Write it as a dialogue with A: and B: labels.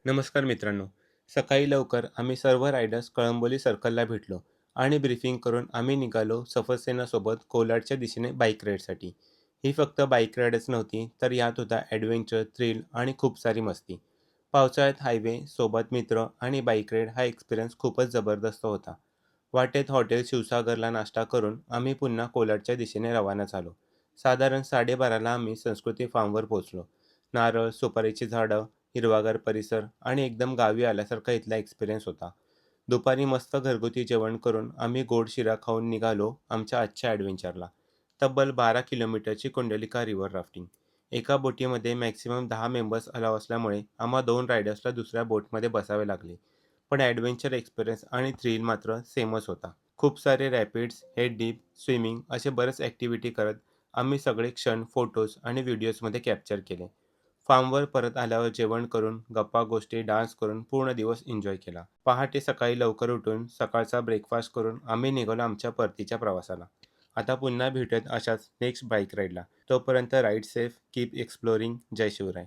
A: नमस्कार मित्रांनो. सकाळी लवकर आम्ही सर्व रायडर्स कळंबोली सर्कलला भेटलो आणि ब्रीफिंग करून आम्ही निघालो सफरसेनासोबत कोलाडच्या दिशेने बाईक राईडसाठी. ही फक्त बाईक राईडच नव्हती, तर यात होता ॲडव्हेंचर, थ्रिल आणि खूप सारी मस्ती. पावसाळ्यात हायवे, सोबत मित्र आणि बाईक राईड हा एक्सपिरियन्स खूपच जबरदस्त होता. वाटेत हॉटेल शिवसागरला नाश्ता करून आम्ही पुन्हा कोलाडच्या दिशेने रवाना झालो. साधारण 12:30ला आम्ही संस्कृती फार्मवर पोहोचलो. नारळ, सुपारीची झाडं, हिरवागार परिसर आणि एकदम गावी आल्यासारखा इथला एक्सपिरियन्स होता. दुपारी मस्त घरगुती जेवण करून आम्ही गोड शिरा खाऊन निघालो आमच्या आजच्या ॲडव्हेंचरला. तब्बल 12 किलोमीटरची कुंडलिका रिव्हर राफ्टिंग. एका बोटीमध्ये मॅक्सिमम 10 मेंबर्स अलाव असल्यामुळे आम्हा 2 रायडर्सला दुसऱ्या बोटमध्ये बसावे लागले. पण ॲडव्हेंचर एक्सपिरियन्स आणि थ्रिल मात्र सेमच होता. खूप सारे रॅपिड्स, हेड डीप, स्विमिंग असे बरेच ॲक्टिव्हिटी करत आम्ही सगळे क्षण फोटोज आणि व्हिडिओजमध्ये कॅप्चर केले. फार्मवर परत आल्यावर जेवण करून, गप्पा-गोष्टी, डान्स करून पूर्ण दिवस एन्जॉय केला. पहाटे सकाळी लवकर उठून सकाळचा ब्रेकफास्ट करून आम्ही निघालो आमच्या परतीच्या प्रवासाला. आता पुन्हा भेटूयात अशाच नेक्स्ट बाईक राईडला. तोपर्यंत राईड सेफ, कीप एक्सप्लोरिंग. जय शिवराय.